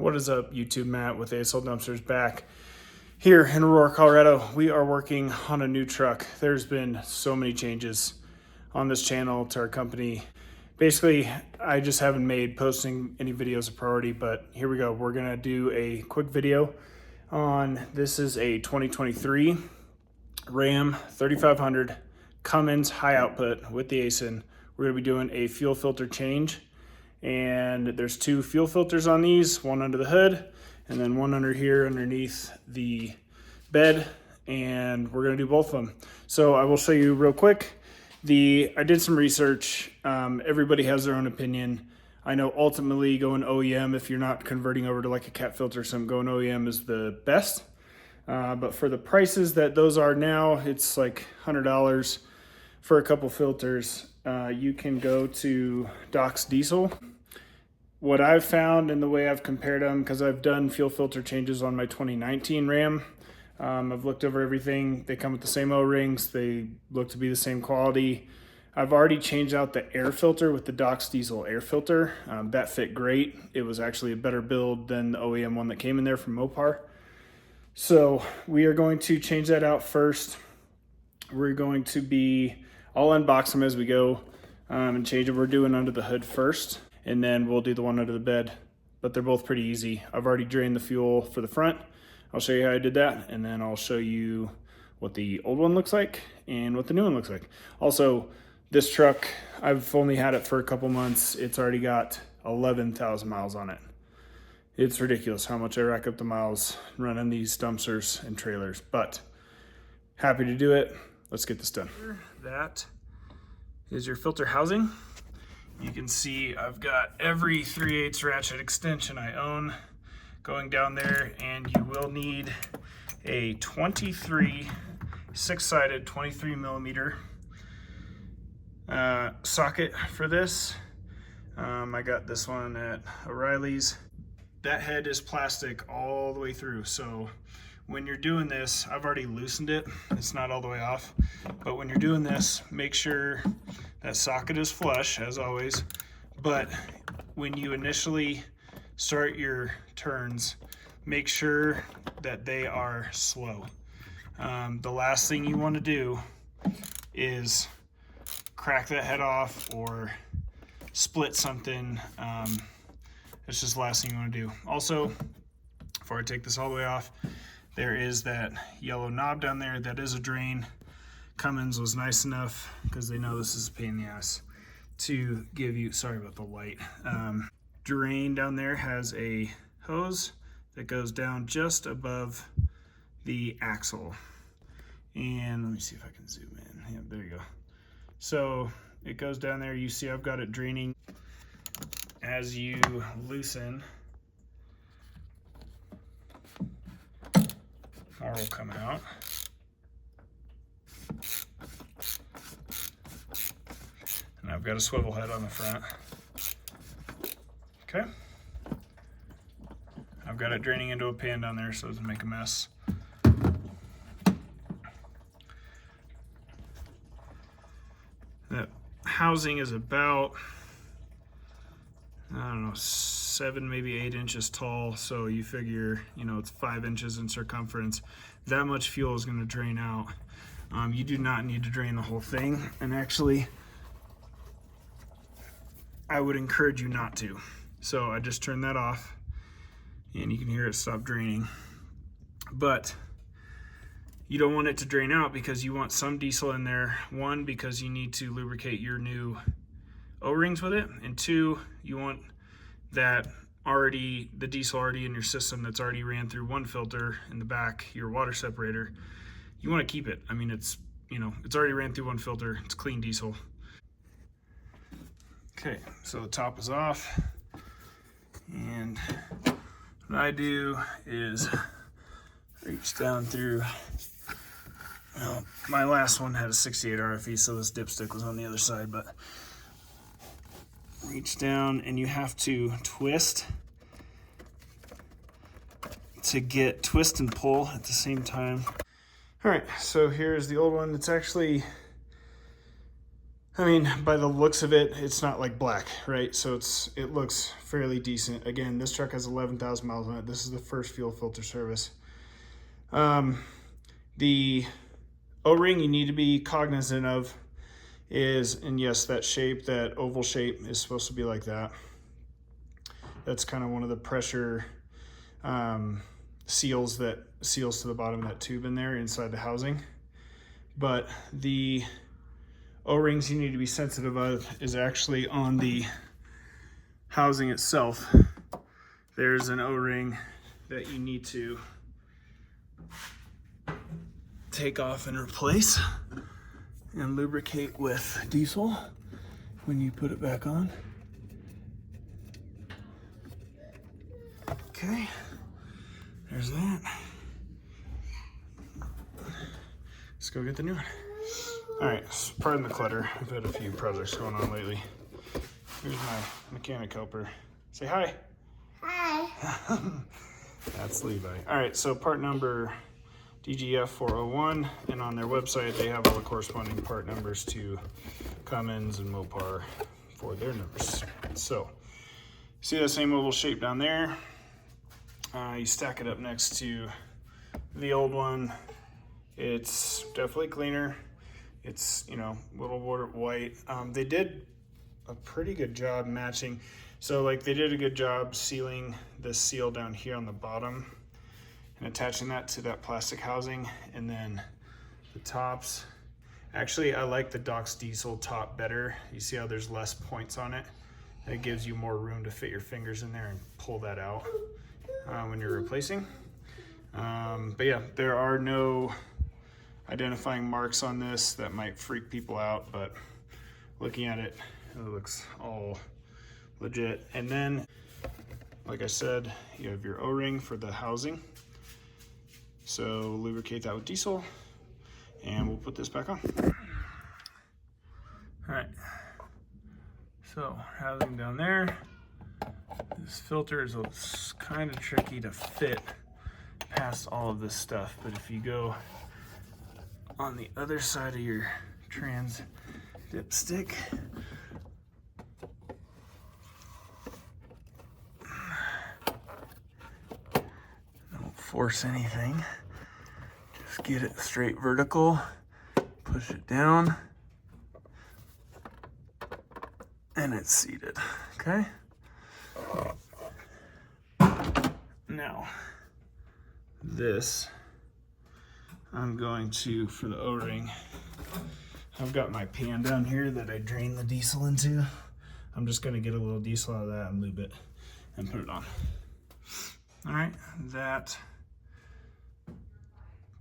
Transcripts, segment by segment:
What is up, YouTube? Matt with ASL Dumpsters back here in Aurora, Colorado. We are working on a new truck. There's been so many changes on this channel to our company. Basically, I just haven't made posting any videos a priority, but here we go. We're gonna do a quick video on, this is a 2023 Ram 3500 Cummins high output with the ASIN. We're gonna be doing a fuel filter change. And there's two fuel filters on these, one under the hood and then one under here underneath the bed, and we're gonna do both of them. So I will show you real quick. I did some research. Everybody has their own opinion. I know ultimately going OEM, if you're not converting over to like a cat filter or something, going OEM is the best. But for the prices that those are now, it's like $100 for a couple filters. You can go to Doc's Diesel. What I've found and the way I've compared them, because I've done fuel filter changes on my 2019 Ram, I've looked over everything. They come with the same O-rings. They look to be the same quality. I've already changed out the air filter with the Doc's Diesel air filter. That fit great. It was actually a better build than the OEM one that came in there from Mopar. So we are going to change that out first. We're going to be, I'll unbox them as we go and change it. We're doing under the hood first, and then we'll do the one under the bed, but they're both pretty easy. I've already drained the fuel for the front. I'll show you how I did that, and then I'll show you what the old one looks like and what the new one looks like. Also, this truck, I've only had it for a couple months. It's already got 11,000 miles on it. It's ridiculous how much I rack up the miles running these dumpsters and trailers, but happy to do it. Let's get this done. That is your filter housing. You can see I've got every 3/8 ratchet extension I own going down there, and you will need a 6-sided 23 millimeter socket for this. I got this one at O'Reilly's. That head is plastic all the way through, so when you're doing this, I've already loosened it. It's not all the way off, but when you're doing this, make sure that socket is flush, as always. But when you initially start your turns, make sure that they are slow. The last thing you want to do is crack that head off or split something. It's just the last thing you want to do. Also, before I take this all the way off, there is that yellow knob down there. That is a drain. Cummins was nice enough, because they know this is a pain in the ass, to give you, sorry about the light. Drain down there has a hose that goes down just above the axle. And let me see if I can zoom in. Yeah, there you go. So it goes down there. You see I've got it draining. As you loosen, more will come out. And I've got a swivel head on the front. Okay. I've got it draining into a pan down there so it doesn't make a mess. That housing is about, I don't know, 7, maybe 8 inches tall. So you figure, you know, it's 5 inches in circumference. That much fuel is going to drain out. You do not need to drain the whole thing. And actually, I would encourage you not to. So I just turned that off, and you can hear it stop draining. But you don't want it to drain out, because you want some diesel in there. One, because you need to lubricate your new O-rings with it, and two, you want the diesel already in your system that's already ran through one filter in the back, your water separator. You want to keep it. I mean, it's, you know, it's already ran through one filter. It's clean diesel. Okay, so the top is off, and what I do is reach down through. Well, my last one had a 68 RFE, so this dipstick was on the other side, but reach down and you have to twist and pull at the same time. All right, so here's the old one. It's actually I mean, by the looks of it, it's not like black, right? So it looks fairly decent. Again, this truck has 11,000 miles on it. This is the first fuel filter service. The O-ring you need to be cognizant of is, and yes, that shape, that oval shape is supposed to be like that. That's kind of one of the pressure seals to the bottom of that tube in there inside the housing. But the O-rings you need to be sensitive of is actually on the housing itself. There's an O-ring that you need to take off and replace and lubricate with diesel when you put it back on. Okay, there's that. Let's go get the new one. All right, pardon the clutter. I've had a few projects going on lately. Here's my mechanic helper. Say hi. Hi. That's Levi. All right, so part number DGF 401, and on their website they have all the corresponding part numbers to Cummins and Mopar for their numbers. So, see that same oval shape down there? You stack it up next to the old one. It's definitely cleaner. It's, you know, a little more white. They did a pretty good job matching. So like they did a good job sealing this seal down here on the bottom and attaching that to that plastic housing, and then the tops. Actually, I like the Doc's Diesel top better. You see how there's less points on it? That gives you more room to fit your fingers in there and pull that out when you're replacing. But yeah, there are no identifying marks on this that might freak people out, but looking at it, it looks all legit. And then, like I said, you have your O-ring for the housing. So lubricate that with diesel, and we'll put this back on. All right, so housing down there. This filter is kind of tricky to fit past all of this stuff, but if you go on the other side of your trans dipstick, don't force anything, just get it straight vertical, push it down, and it's seated, okay? Now, this, I'm going to, for the O-ring, I've got my pan down here that I drain the diesel into. I'm just gonna get a little diesel out of that and lube it and put it on. All right, that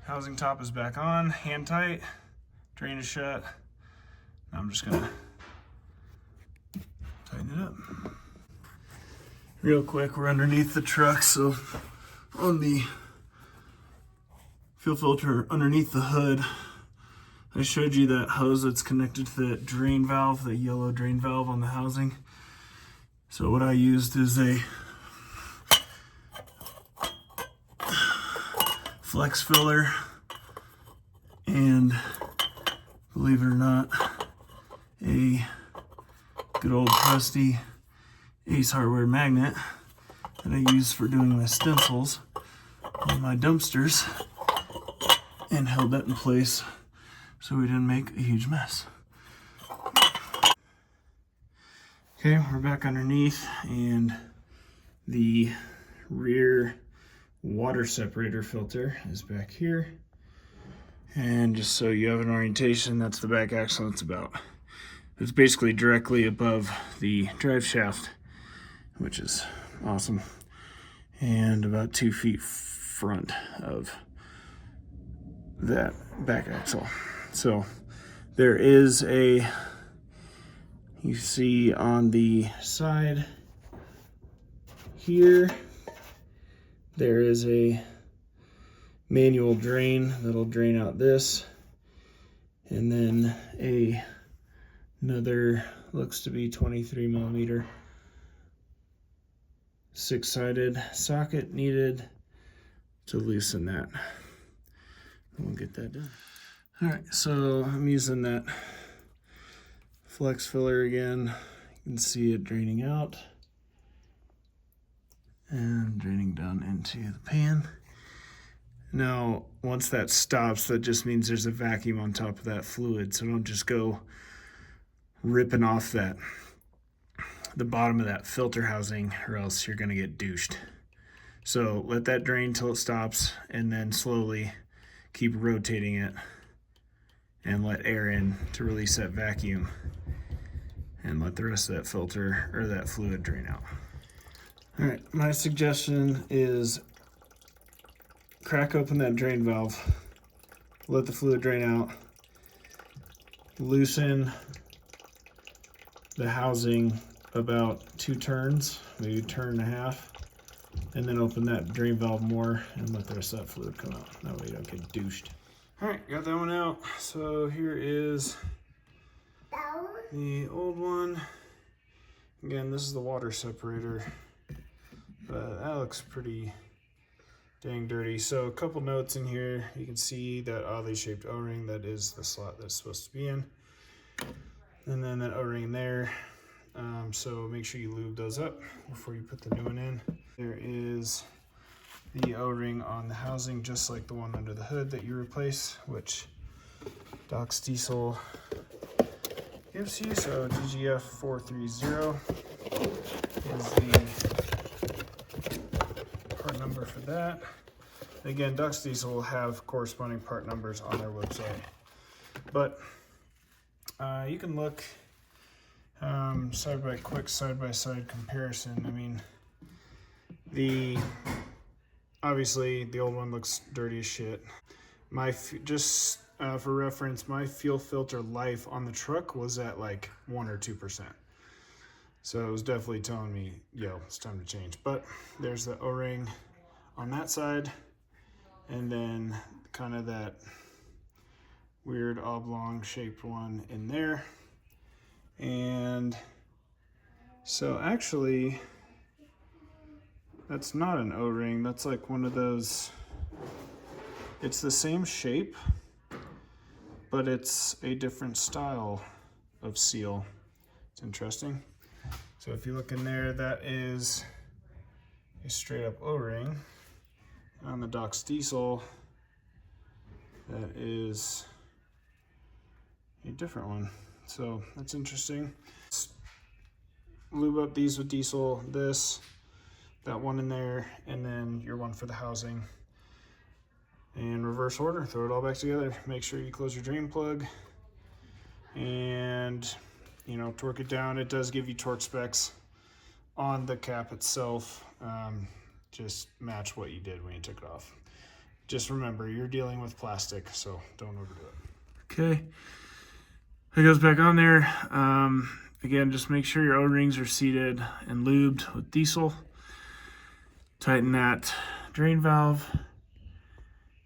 housing top is back on, hand tight, drain is shut. Now I'm just gonna tighten it up. Real quick, we're underneath the truck, so on the fuel filter underneath the hood, I showed you that hose that's connected to the drain valve, the yellow drain valve on the housing. So what I used is a flex filler and, believe it or not, a good old trusty Ace Hardware magnet that I use for doing my stencils on my dumpsters, and held that in place so we didn't make a huge mess. Okay, we're back underneath, and the rear water separator filter is back here. And just so you have an orientation, that's the back axle. It's basically directly above the drive shaft, which is awesome, and about 2 feet front of that back axle. So there is a, you see on the side here, there is a manual drain that'll drain out this, and then another, looks to be 23 millimeter 6-sided socket needed to loosen that. We'll get that done. All right, so I'm using that Flex filler again. You can see it draining out and draining down into the pan. Now, once that stops, that just means there's a vacuum on top of that fluid. So don't just go ripping off the bottom of that filter housing, or else you're gonna get douched. So let that drain till it stops, and then slowly keep rotating it and let air in to release that vacuum, and let the rest of that filter or that fluid drain out. All right, my suggestion is crack open that drain valve, let the fluid drain out, loosen the housing about 2 turns, maybe a turn and a half, and then open that drain valve more and let the rest of that fluid come out. That way you don't get douched. All right, got that one out. So here is the old one. Again, this is the water separator, but that looks pretty dang dirty. So a couple notes in here. You can see that oddly shaped O-ring. That is the slot that's supposed to be in. And then that O-ring in there. So make sure you lube those up before you put the new one in. There is the O-ring on the housing, just like the one under the hood that you replace, which Doc's Diesel gives you. So DGF 430 is the part number for that. Again, Doc's Diesel will have corresponding part numbers on their website, but you can look quick side-by-side comparison. I mean, obviously the old one looks dirty as shit. For reference, my fuel filter life on the truck was at like 1 or 2%. So it was definitely telling me, yo, it's time to change. But there's the O-ring on that side, and then kind of that weird oblong shaped one in there. And so actually, that's not an O-ring, that's like one of those, it's the same shape, but it's a different style of seal. It's interesting. So if you look in there, that is a straight up O-ring. On the Doc's Diesel, that is a different one. So that's interesting. Let's lube up these with diesel, that one in there, and then your one for the housing. And reverse order, throw it all back together. Make sure you close your drain plug and, you know, torque it down. It does give you torque specs on the cap itself. Just match what you did when you took it off. Just remember, you're dealing with plastic, so don't overdo it. Okay, it goes back on there. Again, just make sure your O-rings are seated and lubed with diesel. Tighten that drain valve.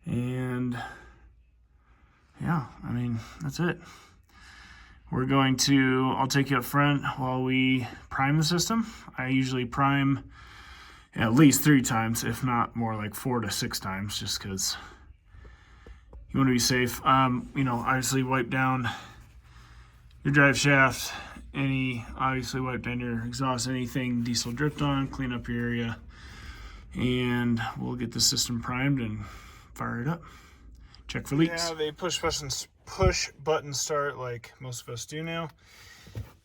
And yeah, I mean, that's it. I'll take you up front while we prime the system. I usually prime at least 3 times, if not more, like 4 to 6 times, just because you want to be safe. You know, obviously wipe down your drive shaft, obviously wipe down your exhaust, anything diesel dripped on, clean up your area, and we'll get the system primed and fire it up. Check for leaks. Yeah, they push button start like most of us do now.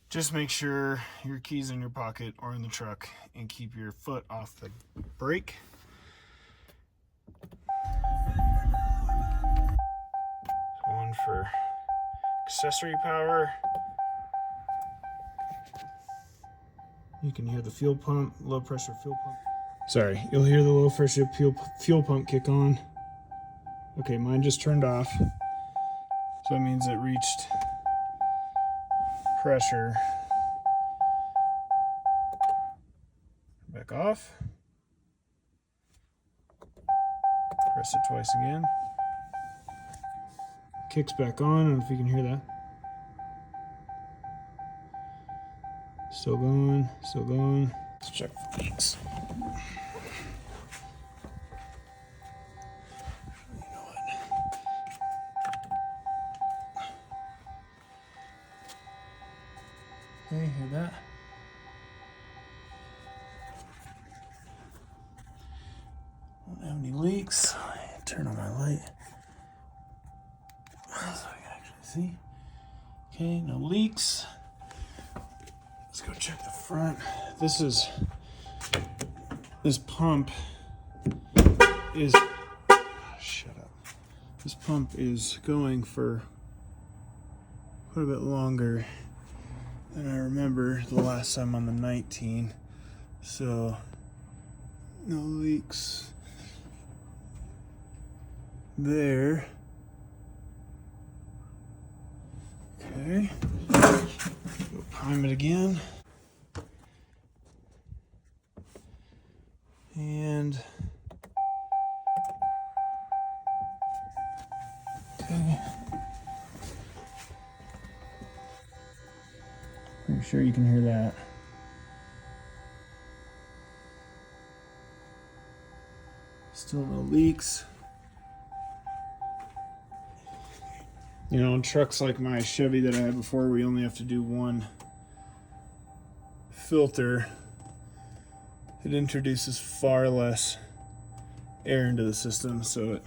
Just make sure your key's in your pocket or in the truck and keep your foot off the brake. One for accessory power. You can hear the fuel pump, low pressure fuel pump. Sorry, you'll hear the low pressure fuel pump kick on. Okay, mine just turned off. So that means it reached pressure. Back off. Press it twice again. Kicks back on. I don't know if you can hear that. Still going, still going. Let's check for leaks. Okay, hear that? Don't have any leaks. Turn on my light so I can actually see. Okay, no leaks. Let's go check the front. This pump is, shut up. This pump is going for quite a bit longer than I remember the last time on the 19. So, no leaks there. Okay, go prime it again. And okay, pretty sure you can hear that. Still no leaks. You know, in trucks like my Chevy that I had before, we only have to do one filter. It introduces far less air into the system, so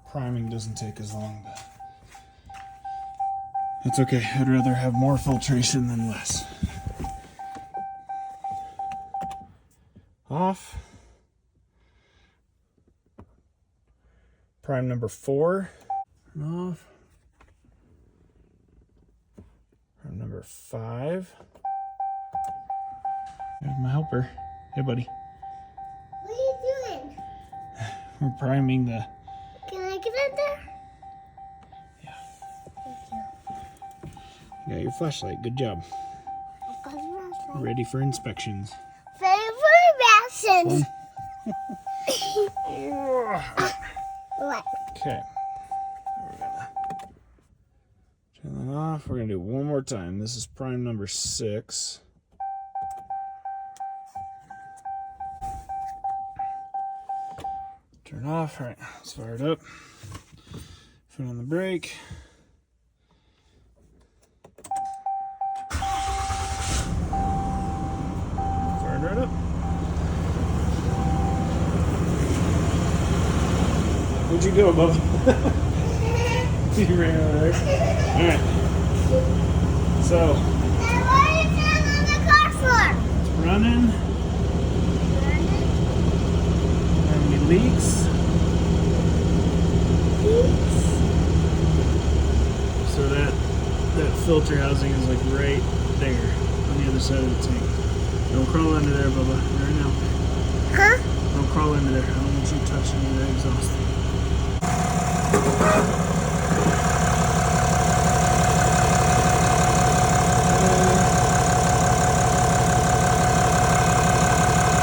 priming doesn't take as long, but it's okay. I'd rather have more filtration than less. Off. Prime number 4. Turn off. Prime number 5. There's my helper. Hey, buddy. What are you doing? We're priming the... Can I get in there? Yeah. Thank you. You got your flashlight. Good job. I've got a flashlight. Ready for inspections. Favorite rations. What? Okay. We're gonna turn that off. We're gonna do it one more time. This is prime number 6. Turn off. All right, let's fire it up. Foot on the brake. Fire it right up. Where'd you go, Bubba? You ran over there. All right. So. What are you doing on the car floor? It's running. Have any leaks? So that filter housing is like right there on the other side of the tank. Don't crawl under there, Bubba. Right now. Huh? Don't crawl under there. I don't want you touching the exhaust.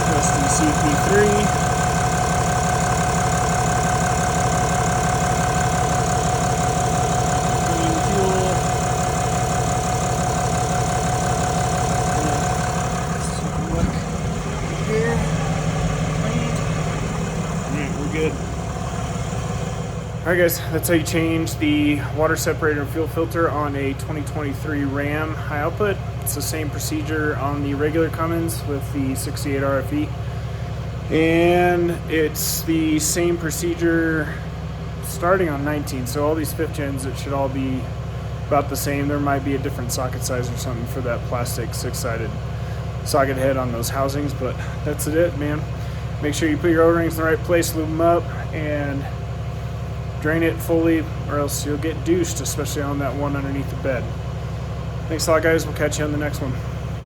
Testing CP3. Alright guys, that's how you change the water separator and fuel filter on a 2023 Ram high output. It's the same procedure on the regular Cummins with the 68 RFE. And it's the same procedure starting on 19. So all these 5th gens, it should all be about the same. There might be a different socket size or something for that plastic 6-sided socket head on those housings, but that's it, man. Make sure you put your O-rings in the right place, lube them up, and drain it fully, or else you'll get douched, especially on that one underneath the bed. Thanks a lot, guys. We'll catch you on the next one.